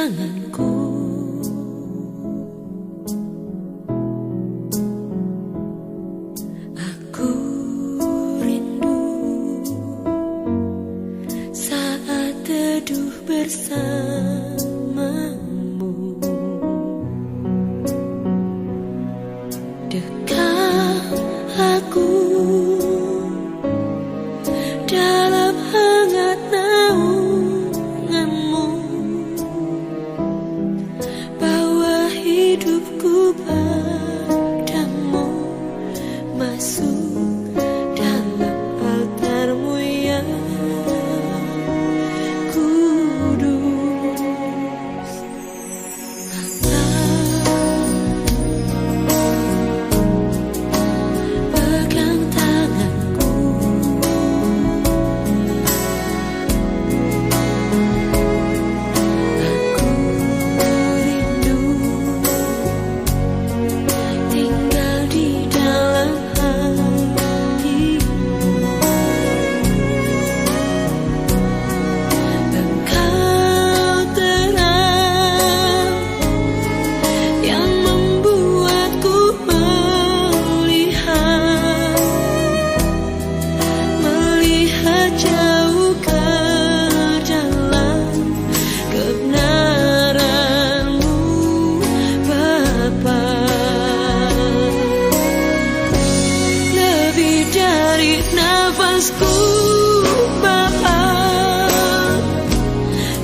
tanganku. Aku rindu saat teduh bersamamu. Dekat aku dalam hangat naunganmu, bawa hidupku padamu, masuk dalam altarmu yang kudus. Pegang tanganku, aku rindu tinggal di dalam hatimu. Engkau terang yang membuatku melihat jauh ke dalam kebenaran-Mu, Bapa. Lebih dari nafasku, Bapa,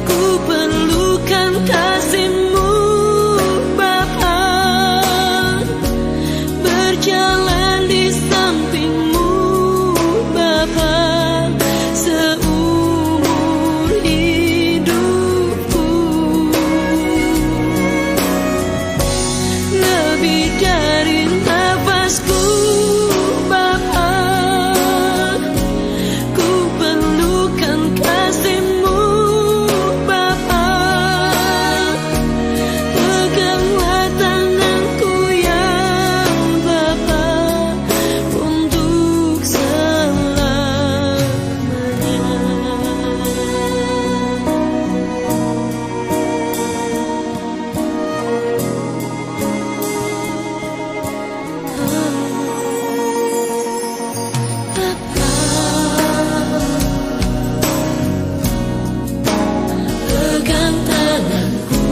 ku perlukan kasih-Mu, Bapa. Berjalan di samping-Mu, Bapa, seumur hidupku. Lebih dari nafasku, Bapa, ku perlukan kasih-Mu, Bapa. Peganglah tanganku yang Bapa untuk selamanya. Bapa, pegang tanganku,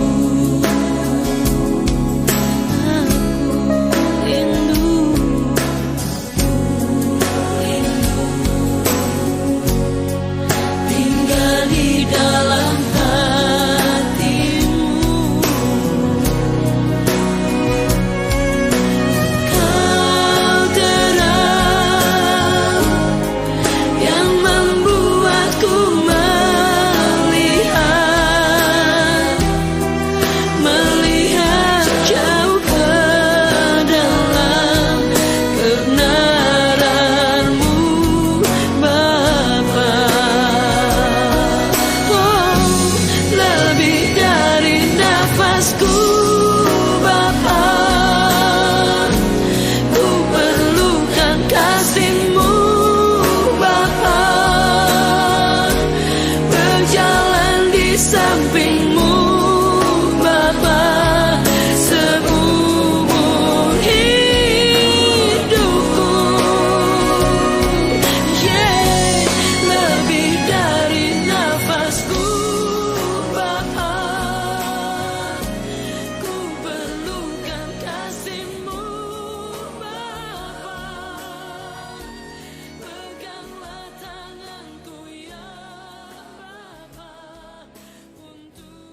aku rindu tinggal di dalam hatimu. Kau terang yang membuatku melihat jauh ke dalam kebenaran-Mu, Bapa. Oh, lebih dari nafasku, Bapa, ku perlukan kasih-Mu, Bapa. Berjalan di samping-Mu, Bapa, seumur hidupku. Yeah, lebih dari nafasku, Bapa, ku perlukan kasih-Mu, Bapa. Peganglah tanganku ya Bapa untuk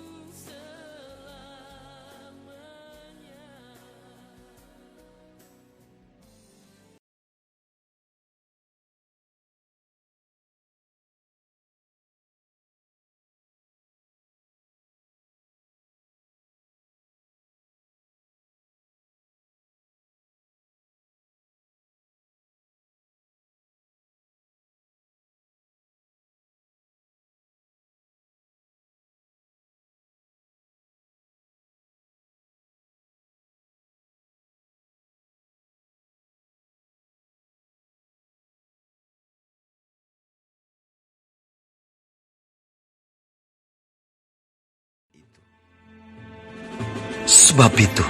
Sebab itu,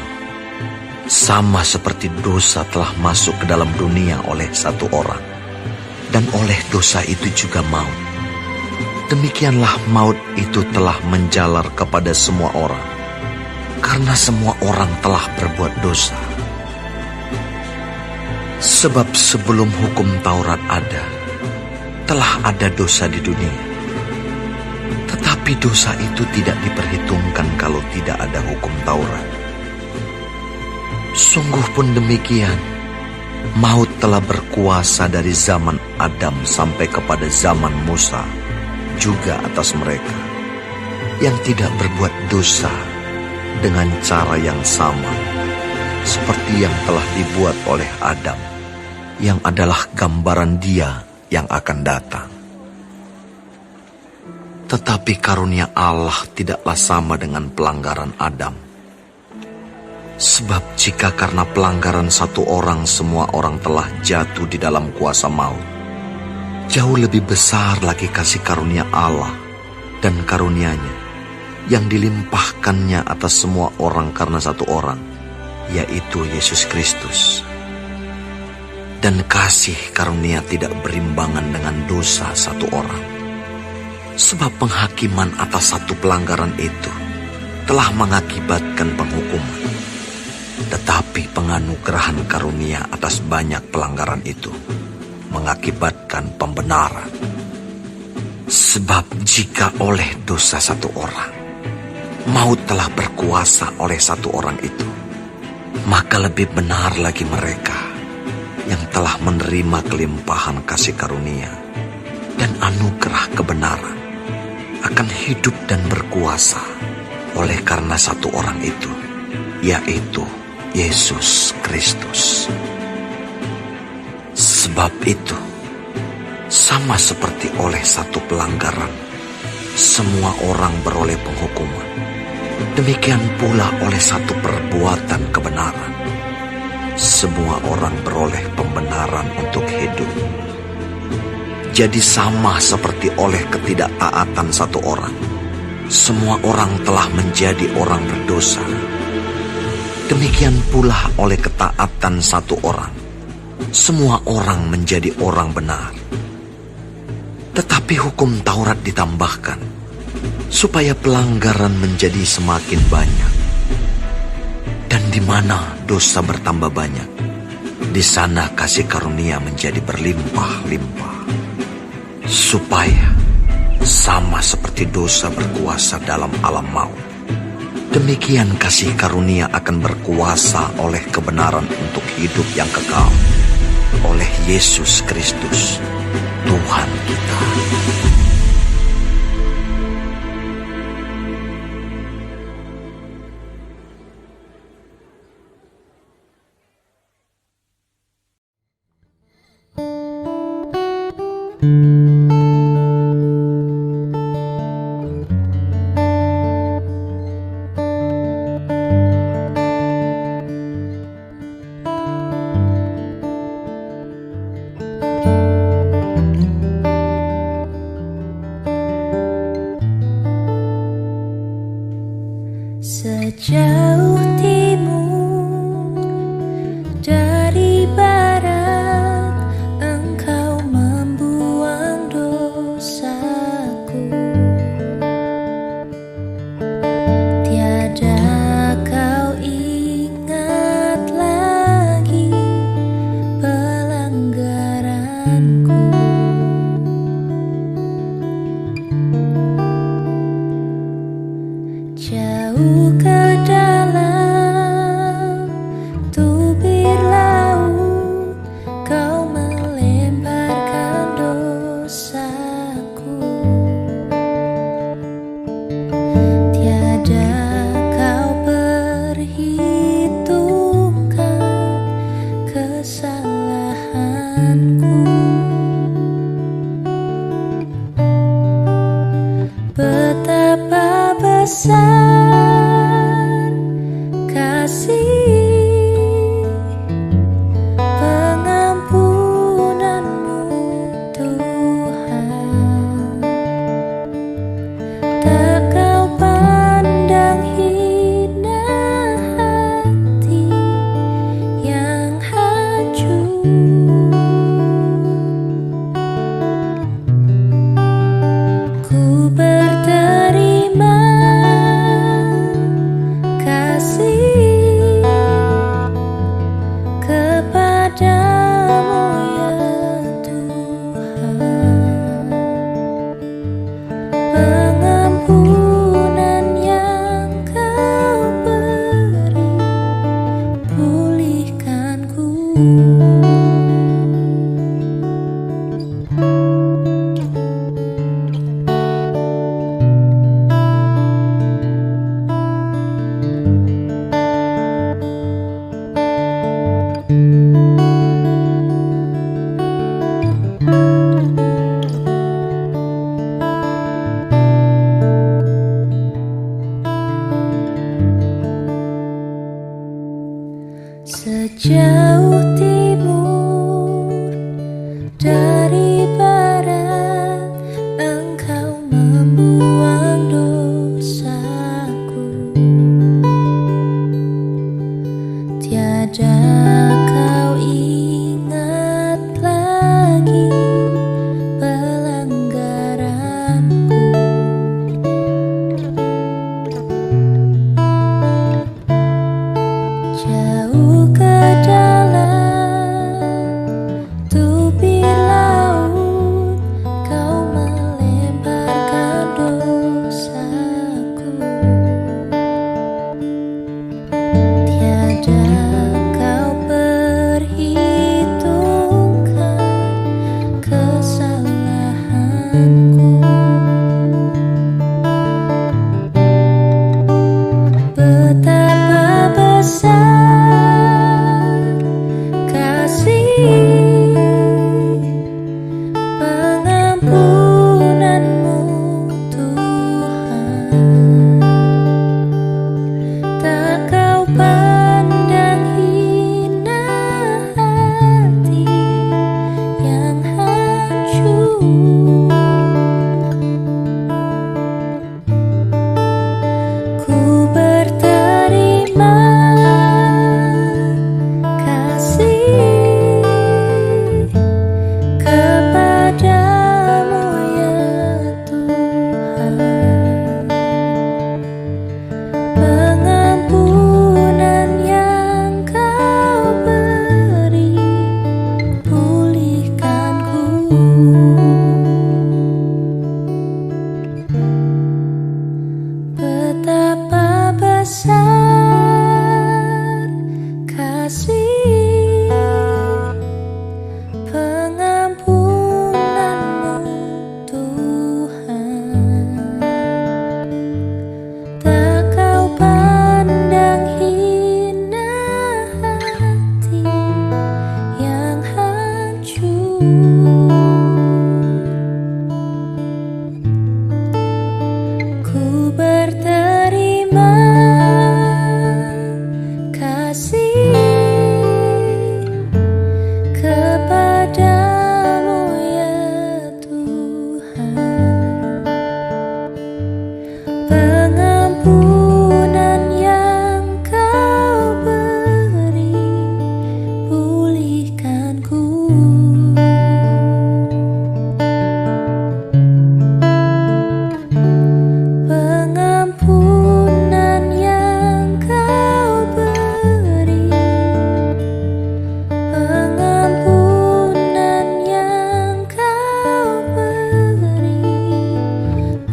sama seperti dosa telah masuk ke dalam dunia oleh satu orang, dan oleh dosa itu juga maut, demikianlah maut itu telah menjalar kepada semua orang, karena semua orang telah berbuat dosa. Sebab sebelum hukum Taurat ada, telah ada dosa di dunia. Tetapi dosa itu tidak diperhitungkan kalau tidak ada hukum Taurat. Sungguh pun demikian, maut telah berkuasa dari zaman Adam sampai kepada zaman Musa, juga atas mereka yang tidak berbuat dosa dengan cara yang sama, seperti yang telah dibuat oleh Adam, yang adalah gambaran Dia yang akan datang. Tetapi karunia Allah tidaklah sama dengan pelanggaran Adam. Sebab jika karena pelanggaran satu orang semua orang telah jatuh di dalam kuasa maut, jauh lebih besar lagi kasih karunia Allah dan karunia-Nya yang dilimpahkannya atas semua orang karena satu orang, yaitu Yesus Kristus. Dan kasih karunia tidak berimbangan dengan dosa satu orang. Sebab penghakiman atas satu pelanggaran itu telah mengakibatkan penghukuman. Tetapi penganugerahan karunia atas banyak pelanggaran itu mengakibatkan pembenaran. Sebab jika oleh dosa satu orang, maut telah berkuasa oleh satu orang itu, maka lebih benar lagi mereka yang telah menerima kelimpahan kasih karunia dan anugerah kebenaran akan hidup dan berkuasa oleh karena satu orang itu, yaitu Yesus Kristus. Sebab itu, sama seperti oleh satu pelanggaran, semua orang beroleh penghukuman. Demikian pula oleh satu perbuatan kebenaran, semua orang beroleh pembenaran untuk hidup. Jadi sama seperti oleh ketidaktaatan satu orang, semua orang telah menjadi orang berdosa. Demikian pula oleh ketaatan satu orang, semua orang menjadi orang benar. Tetapi hukum Taurat ditambahkan, supaya pelanggaran menjadi semakin banyak. Dan di mana dosa bertambah banyak, di sana kasih karunia menjadi berlimpah-limpah. Supaya sama seperti dosa berkuasa dalam alam maut, demikian kasih karunia akan berkuasa oleh kebenaran untuk hidup yang kekal, oleh Yesus Kristus, Tuhan kita. Sejauh timur dari barat, Engkau membuang dosaku. Tiada kau ingat lagi pelanggaranku. Jauh ke dalam tubir laut, Kau melemparkan dosaku. Tiada kau perhitungkan kesalahanku. Betapa besar kasih pengampunanmu, Tuhan. Tak kau pandang hina jauh timur dari barat, Engkau membuang dosaku. Tiada kau ingat lagi pelanggaranku. Jauh ke dalam tubir laut, Kau melemparkan dosaku. Tiada kau perhitungkan kesalahanku. Betapa besar kasih pengampunanmu, Tuhan. Tak kau pandang hina hati yang hancur. Ku berterima kasih kepadamu, ya Tuhan. Pengampunan yang Kau beri, pulihkanku. Betapa besar kasih pengampunanmu, Tuhan. Tak kau pandang hina hati yang hancur. Ku berterima kasih kepadamu, ya Tuhan. Pengampunan yang Kau beri, pulihkanku. Pengampunan yang Kau beri, pengampunan yang Kau beri,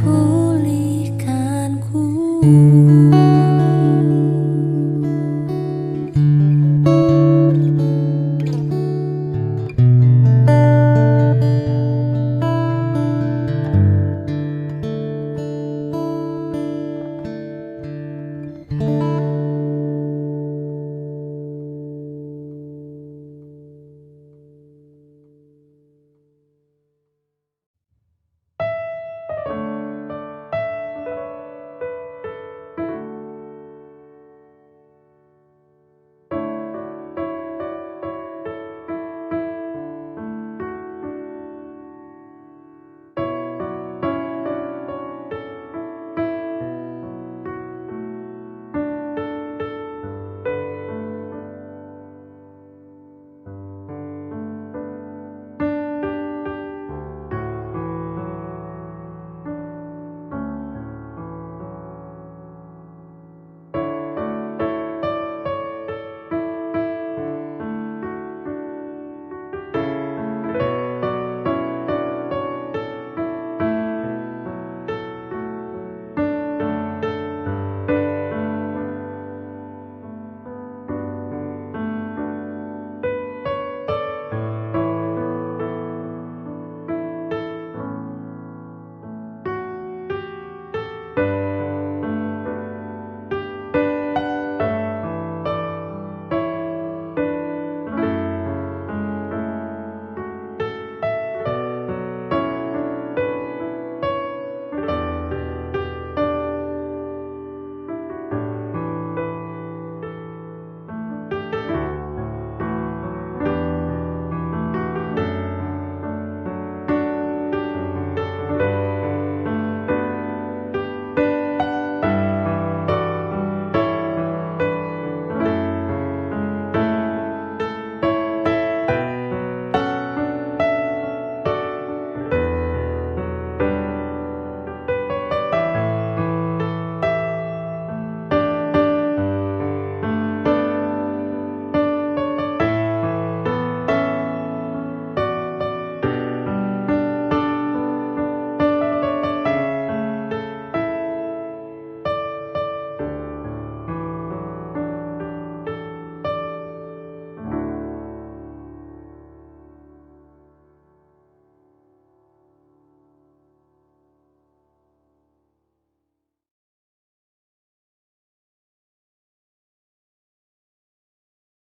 pulihkanku.